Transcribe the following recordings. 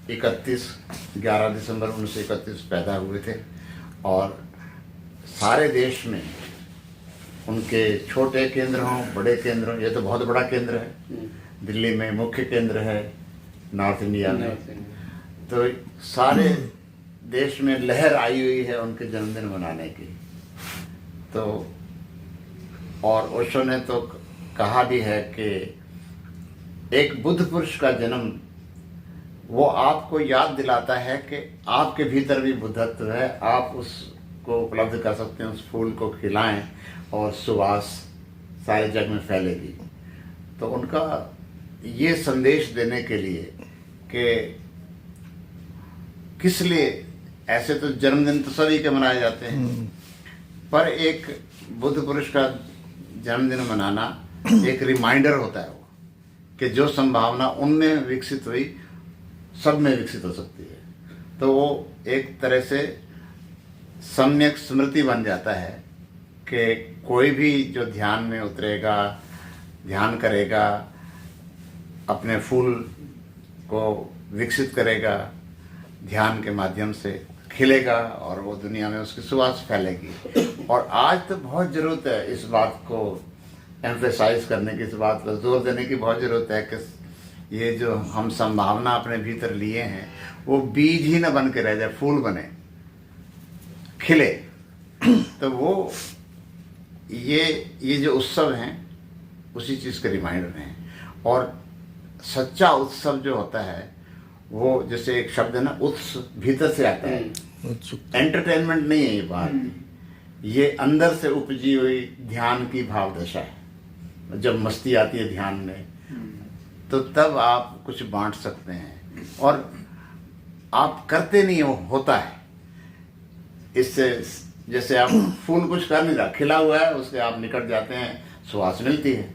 11 दिसंबर 1931 पैदा हुए थे और सारे देश में उनके छोटे केंद्र हों बड़े केंद्र हों, ये तो बहुत बड़ा केंद्र है, दिल्ली में मुख्य केंद्र है नॉर्थ इंडिया में, तो सारे देश में लहर आई हुई है उनके जन्मदिन मनाने की। तो और ओशो ने तो कहा भी है कि एक बुद्ध पुरुष का जन्म वो आपको याद दिलाता है कि आपके भीतर भी बुद्धत्व है, आप उसको उपलब्ध कर सकते हैं, उस फूल को खिलाएं और सुवास सारे जग में फैलेगी। तो उनका ये संदेश देने के लिए कि किस लिए, ऐसे तो जन्मदिन तो सभी के मनाए जाते हैं, पर एक बुद्ध पुरुष का जन्मदिन मनाना एक रिमाइंडर होता है वो कि जो संभावना उनमें विकसित हुई सब में विकसित हो सकती है। तो वो एक तरह से सम्यक स्मृति बन जाता है कि कोई भी जो ध्यान में उतरेगा, ध्यान करेगा, अपने फूल को विकसित करेगा, ध्यान के माध्यम से खिलेगा और वो दुनिया में उसकी सुवास फैलेगी। और आज तो बहुत ज़रूरत है इस बात को एम्फेसाइज करने की, इस बात पर जोर देने की बहुत ज़रूरत है कि ये जो हम संभावना अपने भीतर लिए हैं वो बीज ही न बन के रह जाए, फूल बने, खिले। तो वो ये जो उत्सव हैं उसी चीज़ के रिमाइंडर हैं। और सच्चा उत्सव जो होता है वो जैसे एक शब्द है ना, उत्स भीतर से आता है, एंटरटेनमेंट नहीं है ये बात, ये अंदर से उपजी हुई ध्यान की भाव दशा है। जब मस्ती आती है ध्यान में तो तब आप कुछ बांट सकते हैं और आप करते नहीं हो, होता है। इससे जैसे आप फूल कुछ कर नहीं रहा, खिला हुआ है, उसके आप निकट जाते हैं, सुवास मिलती है,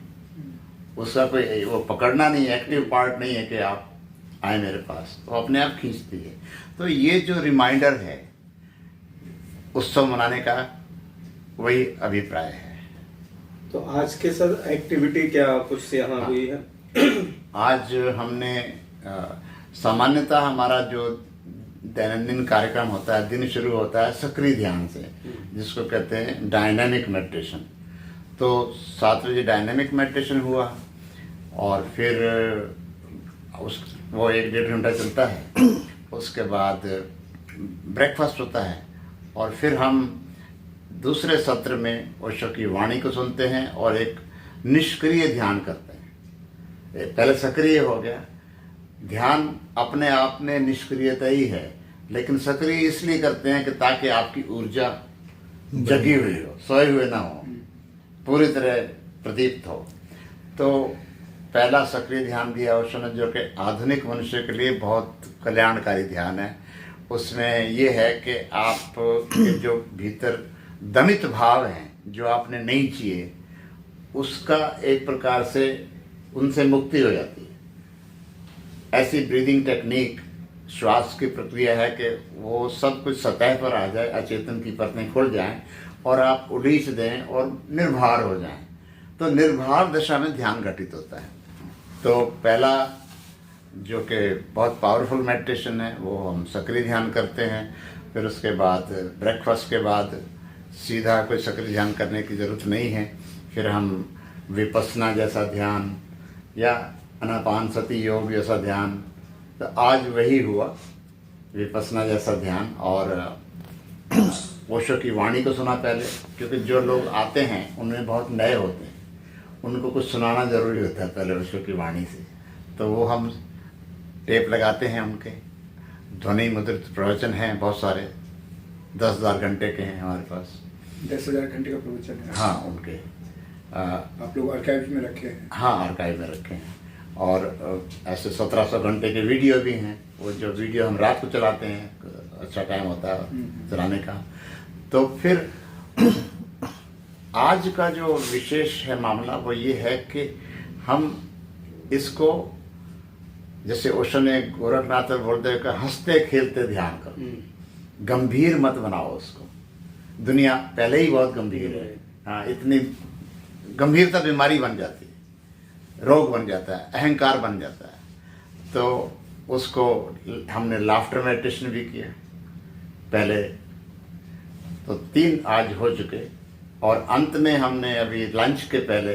उसका कोई वो पकड़ना नहीं है, एक्टिव पार्ट नहीं है कि आप आए मेरे पास, वो अपने आप खींचती है। तो ये जो रिमाइंडर है उत्सव मनाने का, वही अभिप्राय है। तो आज के सर एक्टिविटी क्या कुछ यहाँ हुई है? आज हमने सामान्यतः हमारा जो दैनंदिन कार्यक्रम होता है, दिन शुरू होता है सक्रिय ध्यान से, जिसको कहते हैं डायनामिक मेडिटेशन। तो 7 बजे डायनामिक मेडिटेशन हुआ और फिर वो 1-1.5 घंटा चलता है। उसके बाद ब्रेकफास्ट होता है और फिर हम दूसरे सत्र में ओशो की वाणी को सुनते हैं और एक निष्क्रिय ध्यान करते हैं। पहले सक्रिय हो गया, ध्यान अपने आप में निष्क्रियता ही है, लेकिन सक्रिय इसलिए करते हैं कि ताकि आपकी ऊर्जा जगी हुई हो, सोए हुए ना हो, पूरी तरह प्रदीप्त हो। तो पहला सक्रिय ध्यान दिया ओशो ने, जो कि आधुनिक मनुष्य के लिए बहुत कल्याणकारी ध्यान है। उसमें ये है कि आप के जो भीतर दमित भाव हैं, जो आपने नहीं किए, उसका एक प्रकार से उनसे मुक्ति हो जाती है। ऐसी ब्रीदिंग टेक्निक, श्वास की प्रक्रिया है कि वो सब कुछ सतह पर आ जाए, अचेतन की परतें खुल जाएं और आप उलीच दें और निर्भर हो जाएं। तो निर्भर दशा में ध्यान घटित होता है। तो पहला जो कि बहुत पावरफुल मेडिटेशन है वो हम सक्रिय ध्यान करते हैं। फिर उसके बाद ब्रेकफास्ट के बाद सीधा कोई सक्रिय ध्यान करने की ज़रूरत नहीं है। फिर हम विपस्सना जैसा ध्यान या आनापानसति योग जैसा ध्यान, तो आज वही हुआ, विपस्सना जैसा ध्यान। और ओशो की वाणी को सुना पहले, क्योंकि जो लोग आते हैं उनमें बहुत नए होते हैं, उनको कुछ सुनाना ज़रूरी होता है पहले ओशो की वाणी से। तो वो हम टेप लगाते हैं, उनके ध्वनि मुद्रित प्रवचन हैं बहुत सारे, 10,000 घंटे के हैं हमारे पास। 10,000 घंटे का प्रवचन है? हाँ, उनके आप लोग आर्काइव में रखे हैं? हाँ, आर्काइव में रखे हैं। और ऐसे 1700 घंटे के वीडियो भी हैं। वो जो वीडियो हम रात को चलाते हैं, अच्छा टाइम होता है चलाने का। तो फिर आज का जो विशेष है मामला वो ये है कि हम इसको, जैसे ओशो ने गोरखनाथ बोलते हैं कि हंसते खेलते ध्यान करो, गंभीर मत बनाओ उसको। दुनिया पहले ही बहुत गंभीर है। हाँ, इतनी गंभीरता बीमारी बन जाती है, रोग बन जाता है, अहंकार बन जाता है। तो उसको हमने लाफ्टर मेडिटेशन भी किया पहले, तो 3 आज हो चुके। और अंत में हमने अभी लंच के पहले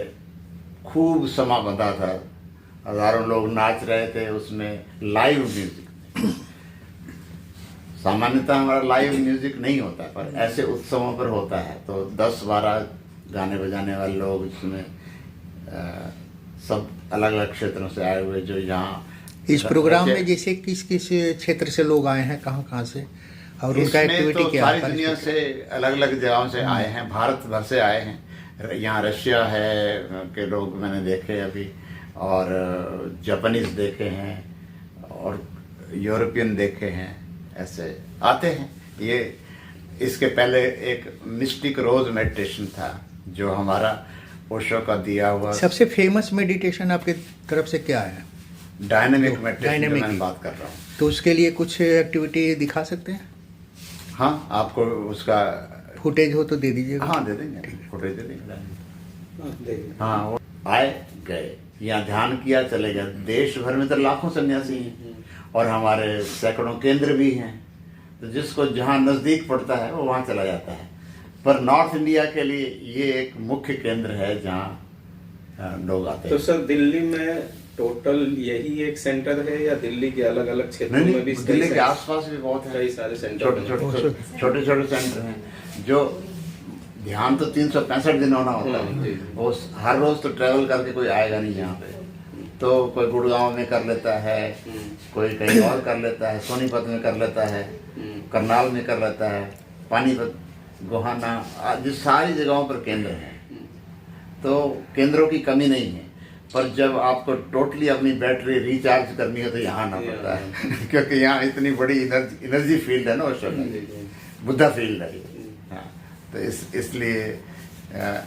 खूब समा बंधा था, हजारों लोग नाच रहे थे उसमें लाइव म्यूजिक। सामान्यतः हमारा लाइव म्यूजिक नहीं होता, पर ऐसे उत्सवों पर होता है। तो 10-12 गाने बजाने वाले लोग इसमें सब अलग अलग क्षेत्रों से आए हुए जो यहाँ इस प्रोग्राम में जैसे किस किस क्षेत्र से लोग आए हैं, कहाँ कहाँ से, और उनका एक्टिविटी तो क्या सारी है? दुनिया से अलग अलग जगहों से आए हैं, भारत भर से आए हैं। यहाँ रशिया है के लोग मैंने देखे अभी, और जापानीज देखे हैं, और यूरोपियन देखे हैं, ऐसे आते हैं। ये इसके पहले एक मिस्टिक रोज मेडिटेशन था जो हमारा ओशो का दिया हुआ सबसे फेमस मेडिटेशन आपके तरफ से क्या है? डायनेमिक मेडिटेशन की डायनेमिक मैं बात कर रहा हूँ। तो उसके लिए कुछ एक्टिविटी दिखा सकते हैं? हाँ, आपको उसका फुटेज हो तो दे दीजिएगा। हाँ दे देंगे, फोटो दे देंगे। देखिए। हाँ, वो आए गए, यहाँ ध्यान किया चले गए। देश भर में तो लाखों सन्यासी हैं और हमारे सैकड़ों केंद्र भी हैं, तो जिसको जहाँ नज़दीक पड़ता है वो वहाँ चला जाता है। पर नॉर्थ इंडिया के लिए ये एक मुख्य केंद्र है जहाँ लोग आते तो हैं। सर दिल्ली में टोटल यही एक सेंटर है या दिल्ली के अलग अलग क्षेत्रों नहीं, में भी? दिल्ली के आसपास भी बहुत है, कई सारे सेंटर छोटे छोटे सेंटर हैं। जो ध्यान तो 365 दिन होना होता है, वो हर रोज तो ट्रैवल करके कोई आएगा नहीं यहाँ पे। तो कोई गुड़गांव में कर लेता है, कोई कहीं और कर लेता है, सोनीपत में कर लेता है, करनाल में कर लेता है, पानीपत, गोहाना, जिस सारी जगहों पर केंद्र हैं। तो केंद्रों की कमी नहीं है, पर जब आपको टोटली अपनी बैटरी रिचार्ज करनी हो तो यहाँ आना पड़ता है क्योंकि यहाँ इतनी बड़ी एनर्जी फील्ड है ना उस समय, बुद्धा फील्ड है। हाँ, तो इसलिए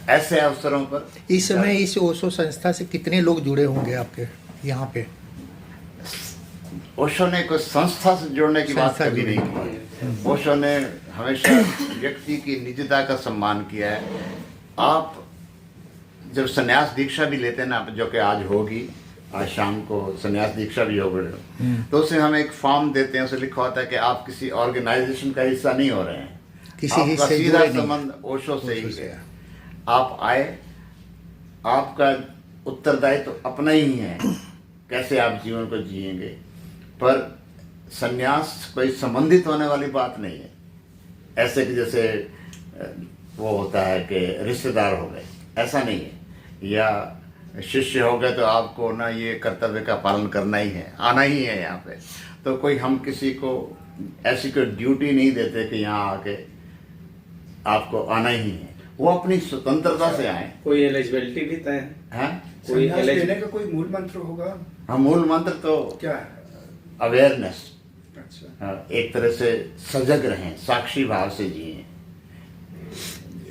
ऐसे अवसरों पर इस समय इस ओशो संस्था से कितने लोग जुड़े होंगे आपके यहाँ पे? ओशो ने कोई संस्था से जोड़ने की बात संस्था कभी नहीं की। ओशो ने हमेशा व्यक्ति की निजता का सम्मान किया है। आप जब संन्यास दीक्षा भी लेते हैं ना, जो कि आज होगी, आज शाम को संन्यास दीक्षा भी होगी, तो उसमें हम एक फॉर्म देते हैं, उसे लिखा होता है कि आप किसी ऑर्गेनाइजेशन का हिस्सा नहीं हो रहे हैं, किसी आपका हिस्से सीधा जुड़े नहीं। संबंध ओशो से ही है। आप आए, आपका उत्तरदायित्व तो अपना ही है, कैसे आप जीवन को जिएंगे। पर संन्यास कोई संबंधित होने वाली बात नहीं है, ऐसे कि जैसे वो होता है कि रिश्तेदार हो गए, ऐसा नहीं है। या शिष्य हो गए तो आपको ना ये कर्तव्य का पालन करना ही है, आना ही है यहाँ पे। तो कोई हम किसी को ऐसी कोई ड्यूटी नहीं देते कि यहाँ आके आपको आना ही है, वो अपनी स्वतंत्रता से आए। कोई एलिजिबिलिटी भी तय है? कोई संन्यास लेने का कोई मूल मंत्र होगा? हाँ, मूल मंत्र तो क्या है? अवेयरनेस। अच्छा, एक तरह से सजग रहें, साक्षी भाव से जिए।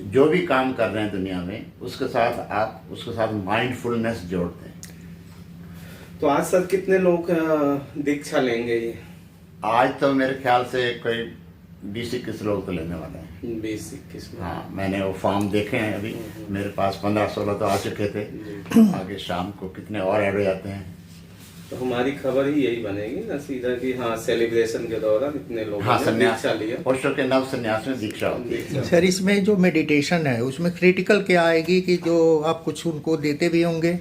जो भी काम कर रहे हैं दुनिया में, उसके साथ माइंडफुलनेस जोड़ते हैं। तो आज सर कितने लोग दीक्षा लेंगे ये? आज तो मेरे ख्याल से कोई 20-21 लोग तो लेने वाले हैं। 20-21? हाँ, मैंने वो फॉर्म देखे हैं अभी, मेरे पास 15-16 तो आ चुके थे। आगे शाम को कितने और ऐड हो जाते हैं। तो हमारी खबर ही यही बनेगी ना सीधा कि हाँ, सेलिब्रेशन के दौरान इतने लोगों हाँ, ने संन्यास, दीक्षा लिया। ओशो के नव संन्यास में दीक्षा होती है। सर, इसमें जो मेडिटेशन है उसमें क्रिटिकल क्या आएगी कि जो आप कुछ उनको देते भी होंगे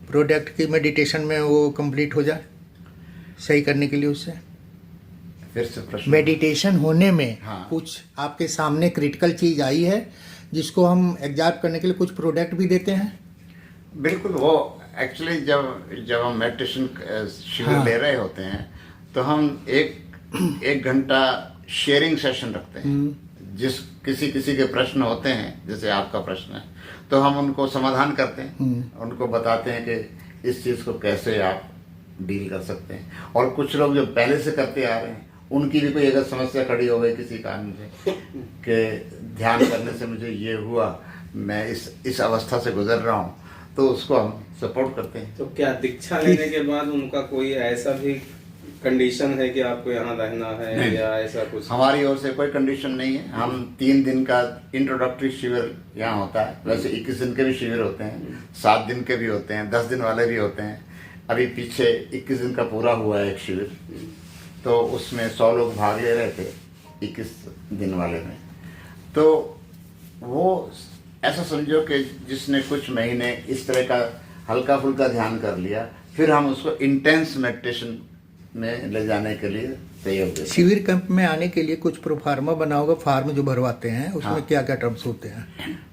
प्रोडक्ट की मेडिटेशन में वो कंप्लीट हो जाए सही करने के लिए? उससे फिर से प्रश्न। मेडिटेशन होने में हाँ। कुछ आपके सामने क्रिटिकल चीज आई है जिसको हम एग्जाम करने के लिए कुछ प्रोडक्ट भी देते हैं? बिल्कुल, वो एक्चुअली जब हम मेडिटेशन शिविर हाँ। ले रहे होते हैं तो हम एक घंटा शेयरिंग सेशन रखते हैं। जिस किसी के प्रश्न होते हैं, जैसे आपका प्रश्न है, तो हम उनको समाधान करते हैं, उनको बताते हैं कि इस चीज़ को कैसे आप डील कर सकते हैं। और कुछ लोग जो पहले से करते आ रहे हैं, उनकी भी कोई अगर समस्या खड़ी हो गई किसी कारण से कि ध्यान करने से मुझे ये हुआ, मैं इस अवस्था से गुजर रहा हूँ, तो उसको हम सपोर्ट करते हैं। तो क्या दीक्षा लेने के बाद उनका कोई ऐसा भी कंडीशन है कि आपको यहाँ रहना है नहीं, या ऐसा कुछ? हमारी ओर से कोई कंडीशन नहीं है। हम 3 दिन का इंट्रोडक्टरी शिविर यहाँ होता है। वैसे 21 दिन के भी शिविर होते हैं, 7 दिन के भी होते हैं, 10 दिन वाले भी होते हैं। अभी पीछे 21 दिन का पूरा हुआ है एक शिविर, तो उसमें 100 लोग भाग ले रहे थे 21 दिन वाले में। तो वो ऐसा समझो कि जिसने कुछ महीने इस तरह का हल्का फुल्का ध्यान कर लिया, फिर हम उसको इंटेंस मेडिटेशन में ले जाने के लिए सहयोग देते हैं। शिविर कैंप में आने के लिए कुछ प्रोफार्मा बना होगा, फार्म जो भरवाते हैं उसमें हाँ। क्या क्या टर्म्स होते हैं?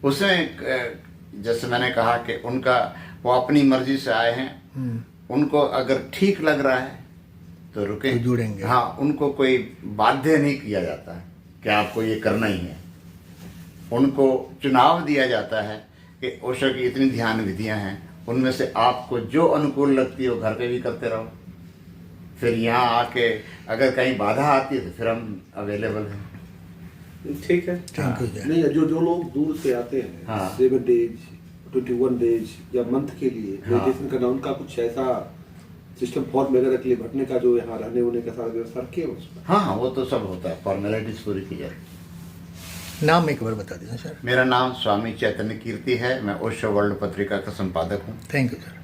उसमें जैसे मैंने कहा कि उनका वो अपनी मर्जी से आए हैं, उनको अगर ठीक लग रहा है तो रुके, तो जुड़ेंगे। हाँ, उनको कोई बाध्य नहीं किया जाता है कि आपको ये करना ही है। उनको चुनाव दिया जाता है कि ओशो की इतनी ध्यान विधियां हैं, उनमें से आपको जो अनुकूल लगती है वो घर पे भी करते रहो, फिर यहाँ आके अगर कहीं बाधा आती है तो फिर हम अवेलेबल हैं। ठीक है। Thank you sir. नहीं, जो लोग दूर से आते हैं हाँ। 7 डेज 21 डेज या मंथ के लिए हाँ। मेडिटेशन करना, उनका कुछ ऐसा सिस्टम फॉर्म वगैरह के लिए भरने का जो यहाँ रहने होने का सारा व्यवस्था रखे हैं उसमें? हाँ, वो तो सब होता है, फॉर्मेलिटीज पूरी की जाती। नाम एक बार बता दीजिए सर। मेरा नाम स्वामी चैतन्य कीर्ति है, मैं ओशो वर्ल्ड पत्रिका का संपादक हूँ। Thank you sir.